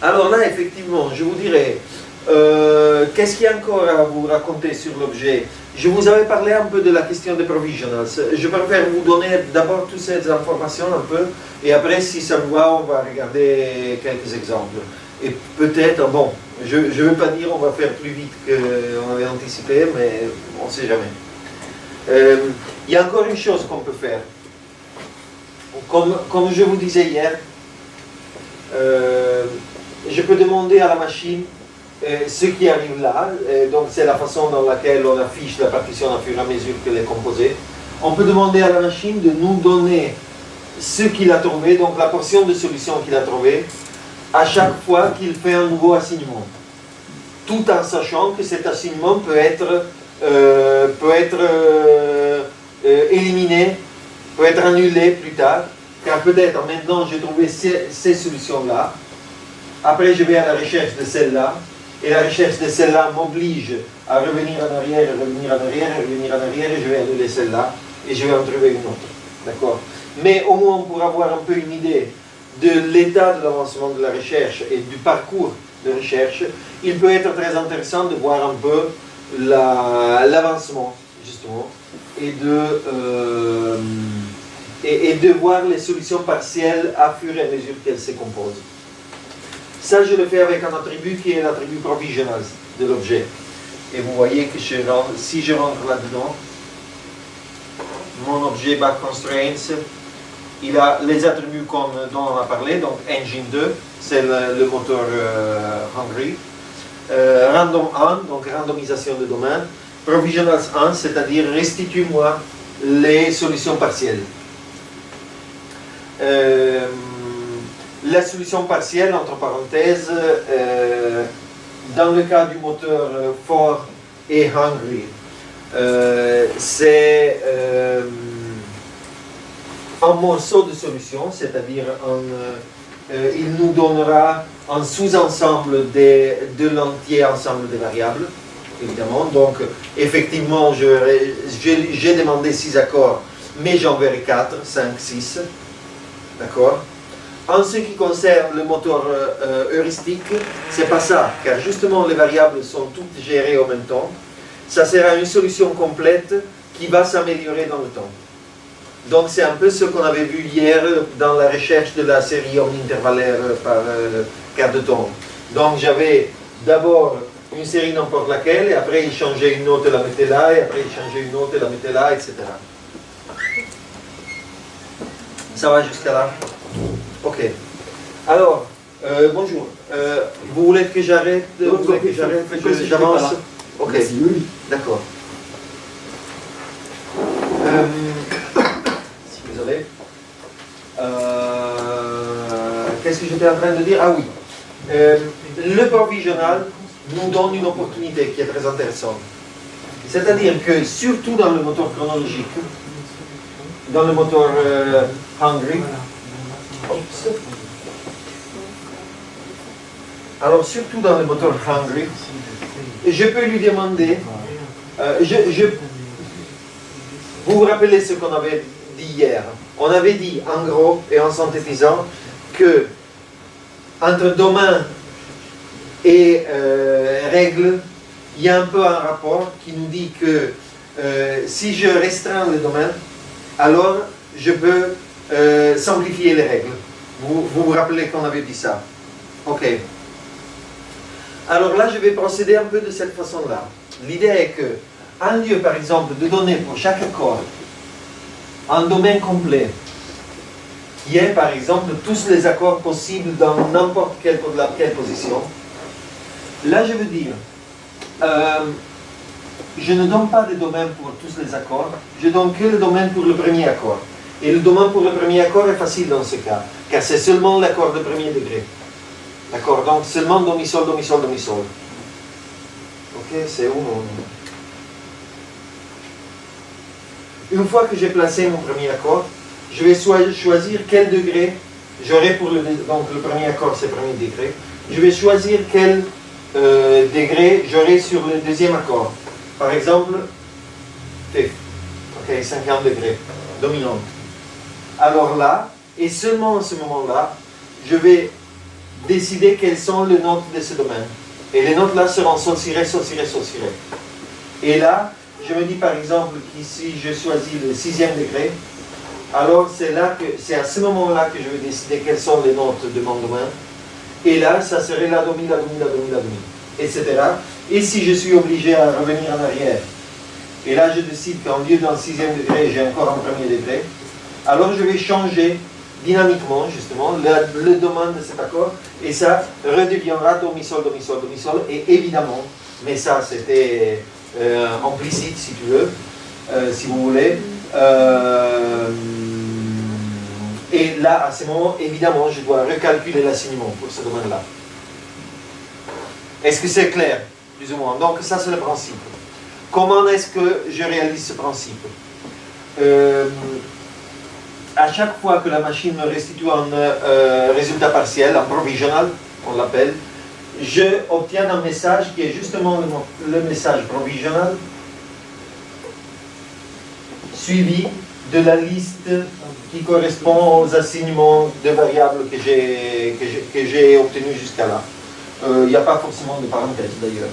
Alors là, effectivement, je vous dirais, qu'est-ce qu'il y a encore à vous raconter sur l'objet? Je vous avais parlé un peu de la question des provisionals. Je préfère vous donner d'abord toutes ces informations un peu, et après, si ça vous va, on va regarder quelques exemples. Et peut-être, bon, je ne veux pas dire on va faire plus vite qu'on avait anticipé, mais on ne sait jamais. Il y a encore une chose qu'on peut faire. Comme je vous disais hier, je peux demander à la machine ce qui arrive là, donc c'est la façon dans laquelle on affiche la partition au fur et à mesure qu'elle est composée. On peut demander à la machine de nous donner ce qu'il a trouvé, donc la portion de solution qu'il a trouvée, à chaque fois qu'il fait un nouveau assignement. Tout en sachant que cet assignement peut être éliminé, peut être annulé plus tard, car peut-être maintenant j'ai trouvé ces solutions-là, après je vais à la recherche de celle-là, et la recherche de celle-là m'oblige à revenir en arrière, revenir en arrière, revenir en arrière, et je vais annuler celle-là, et je vais en trouver une autre. D'accord? Mais au moins pour avoir un peu une idée de l'état de l'avancement de la recherche et du parcours de recherche, il peut être très intéressant de voir un peu l'avancement, justement, et de voir les solutions partielles à fur et à mesure qu'elles se composent. Ça, je le fais avec un attribut qui est l'attribut provisional de l'objet. Et vous voyez que si je rentre là-dedans, mon objet backConstraints, il a les attributs dont on a parlé, donc engine 2, c'est le moteur Hungry, random 1, donc randomisation de domaine, provisionals 1, c'est-à-dire restitue-moi les solutions partielles. La solution partielle, entre parenthèses, dans le cas du moteur For et Hungry, c'est un morceau de solution, c'est-à-dire il nous donnera un sous-ensemble de l'entier ensemble des variables, évidemment. Donc, effectivement, j'ai demandé 6 accords, mais j'en verrai 4, 5, 6. D'accord? En ce qui concerne le moteur heuristique, c'est pas ça, car justement les variables sont toutes gérées en même temps. Ça sera une solution complète qui va s'améliorer dans le temps. Donc c'est un peu ce qu'on avait vu hier dans la recherche de la série omni-intervallaire par quart de temps. Donc j'avais d'abord une série n'importe laquelle, et après il changeait une autre, la mettait là, et après il changeait une autre, la mettait là, etc. Ça va jusqu'à là? Ok. Alors, bonjour. Vous voulez que j'arrête? Vous voulez que j'arrête? Que j'avance? Ok. D'accord. Désolé. Qu'est-ce que j'étais en train de dire? Ah oui. Le provisional nous donne une opportunité qui est très intéressante. C'est-à-dire que, surtout dans le moteur chronologique, dans le moteur Hungry, alors surtout dans le moteur Hungry, je peux lui demander, vous vous rappelez ce qu'on avait dit hier? On avait dit en gros et en synthétisant que entre domaine et règle, il y a un peu un rapport qui nous dit que si je restreins le domaine, alors je peux simplifier les règles. Vous vous rappelez qu'on avait dit ça? Ok. Alors là, je vais procéder un peu de cette façon-là. L'idée est que, en lieu, par exemple, de donner pour chaque accord un domaine complet, qui est, par exemple, tous les accords possibles dans n'importe quelle position, là, je veux dire, je ne donne pas de domaine pour tous les accords, je donne que le domaine pour le premier accord. Et le domaine pour le premier accord est facile dans ce cas, car c'est seulement l'accord de premier degré. D'accord? Donc seulement do, mi, sol, do, mi, sol, do, mi, sol. Ok? C'est où mon... Une fois que j'ai placé mon premier accord, je vais choisir quel degré j'aurai pour le... Donc le premier accord c'est premier degré. Je vais choisir quel degré j'aurai sur le deuxième accord. Par exemple, fifth. Ok, 50 degrés, dominante. Alors là, et seulement à ce moment-là, je vais décider quelles sont les notes de ce domaine. Et les notes là seront sol, si, ré, sol, si, ré, sol, si, ré. Et là, je me dis par exemple qu'ici je choisis le 6e degré, alors c'est à ce moment-là que je vais décider quelles sont les notes de mon domaine. Et là, ça serait la do, mi, la do, mi, la do, mi, la do, mi, etc. Et si je suis obligé à revenir en arrière, et là je décide qu'en lieu d'un 6e degré, j'ai encore un 1er degré, alors je vais changer dynamiquement justement le domaine de cet accord, et ça redeviendra do, mi, sol, do, mi, sol, do, mi, sol, et évidemment, mais ça c'était implicite si tu veux, si vous voulez, et là à ce moment, évidemment, je dois recalculer l'assignement pour ce domaine-là. Est-ce que c'est clair, plus ou moins? Donc ça c'est le principe. Comment est-ce que je réalise ce principe? À chaque fois que la machine me restitue un résultat partiel, un provisional, on l'appelle, je obtiens un message qui est justement le message provisional, suivi de la liste qui correspond aux assignements de variables que j'ai obtenus jusqu'à là. Il n'y a pas forcément de parenthèses d'ailleurs.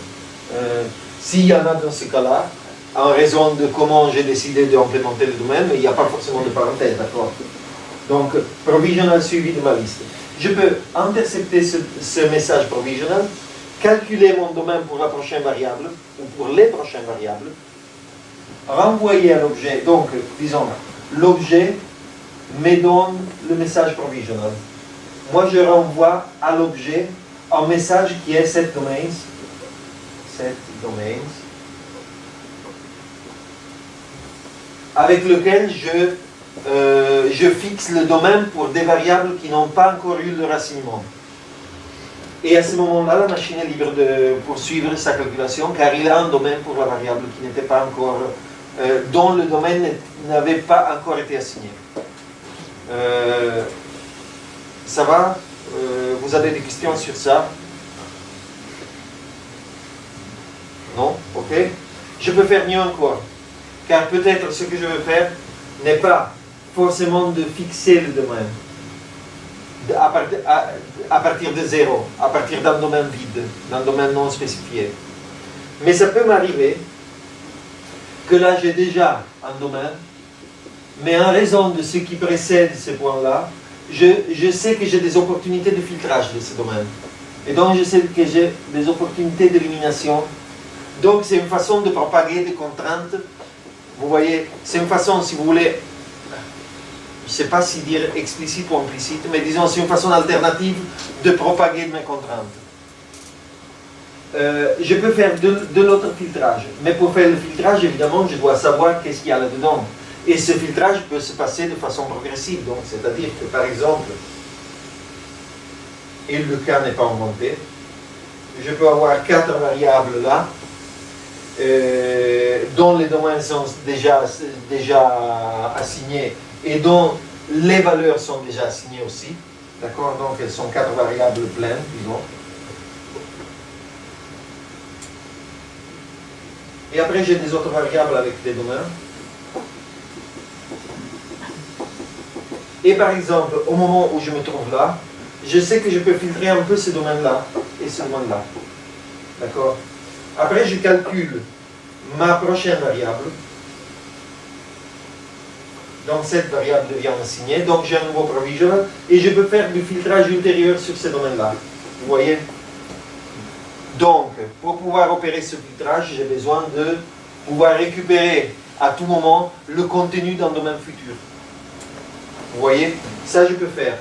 S'il y en a dans ce cas-là, en raison de comment j'ai décidé d'implémenter le domaine, il n'y a pas forcément de parenthèses, d'accord? Donc, provisional suivi de ma liste. Je peux intercepter ce message provisional, calculer mon domaine pour la prochaine variable, ou pour les prochaines variables, renvoyer à l'objet. Donc, disons, l'objet me donne le message provisional. Moi, je renvoie à l'objet un message qui est set domains, avec lequel je fixe le domaine pour des variables qui n'ont pas encore eu le racinement. Et à ce moment-là, la machine est libre de poursuivre sa calculation, car il a un domaine pour la variable qui n'était pas encore, dont le domaine n'avait pas encore été assigné. Ça va? Vous avez des questions sur ça? Non? Ok? Je peux faire mieux encore, car peut-être ce que je veux faire n'est pas forcément de fixer le domaine à partir de zéro, à partir d'un domaine vide, d'un domaine non spécifié. Mais ça peut m'arriver que là j'ai déjà un domaine, mais en raison de ce qui précède ce point-là, je sais que j'ai des opportunités de filtrage de ce domaine. Et donc je sais que j'ai des opportunités d'élimination. Donc c'est une façon de propager des contraintes. Vous voyez, c'est une façon, si vous voulez, je ne sais pas si dire explicite ou implicite, mais disons c'est une façon alternative de propager mes contraintes. Je peux faire de l'autre filtrage, mais pour faire le filtrage, évidemment, je dois savoir qu'est-ce qu'il y a là-dedans. Et ce filtrage peut se passer de façon progressive, donc c'est-à-dire que par exemple, et le cas n'est pas inventé, je peux avoir 4 variables là, dont les domaines sont déjà assignés et dont les valeurs sont déjà assignées aussi. D'accord? Donc elles sont 4 variables pleines, disons. Et après j'ai des autres variables avec des domaines. Et par exemple, au moment où je me trouve là, je sais que je peux filtrer un peu ce domaine-là et ce domaine-là. D'accord? Après, je calcule ma prochaine variable. Donc, cette variable devient assignée. Donc, j'ai un nouveau provisional. Et je peux faire du filtrage ultérieur sur ce domaine-là. Vous voyez? Donc, pour pouvoir opérer ce filtrage, j'ai besoin de pouvoir récupérer à tout moment le contenu d'un domaine futur. Vous voyez? Ça, je peux faire.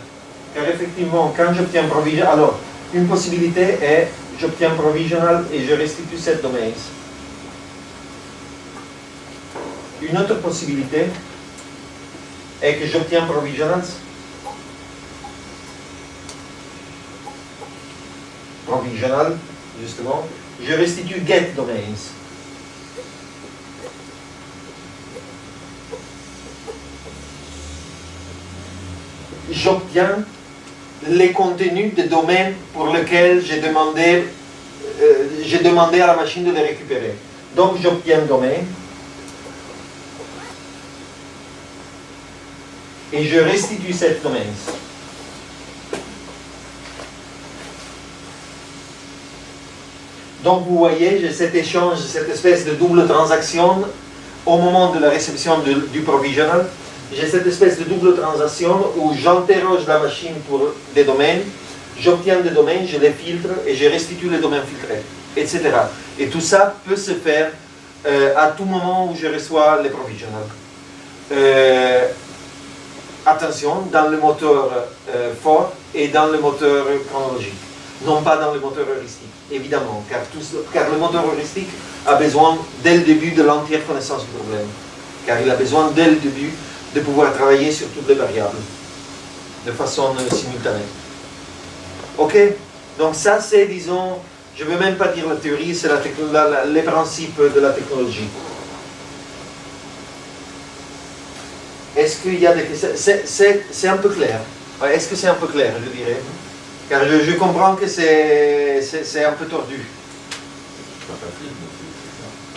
Car effectivement, quand j'obtiens provisional, alors, une possibilité est, j'obtiens provisional et je restitue cette domaine. Une autre possibilité est que j'obtiens provisional, justement, je restitue get domains. J'obtiens les contenus des domaines pour lesquels j'ai demandé à la machine de les récupérer. Donc j'obtiens domaine et je restitue cette domaine. Donc vous voyez, j'ai cet échange, cette espèce de double transaction au moment de la réception du provisional. J'ai cette espèce de double transaction où j'interroge la machine pour des domaines, j'obtiens des domaines, je les filtre et je restitue les domaines filtrés, etc. Et tout ça peut se faire à tout moment où je reçois les provisional. Attention, dans le moteur for et dans le moteur chronologique, non pas dans le moteur heuristique, évidemment, car le moteur heuristique a besoin dès le début de l'entière connaissance du problème, car il a besoin dès le début de pouvoir travailler sur toutes les variables de façon simultanée. Ok? Donc ça c'est, disons, je ne veux même pas dire la théorie, c'est les principes de la technologie. Est-ce qu'il y a des questions? C'est un peu clair. Est-ce que c'est un peu clair, je dirais? Car je comprends que c'est un peu tordu.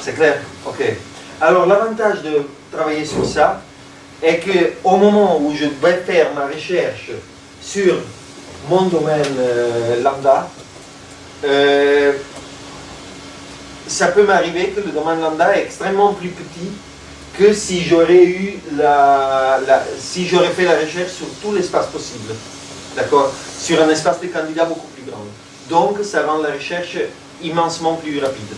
C'est clair? Ok. Alors l'avantage de travailler sur ça est qu'au moment où je vais faire ma recherche sur mon domaine lambda, ça peut m'arriver que le domaine lambda est extrêmement plus petit que si j'aurais si j'aurais fait la recherche sur tout l'espace possible, d'accord, sur un espace de candidats beaucoup plus grand. Donc, ça rend la recherche immensement plus rapide.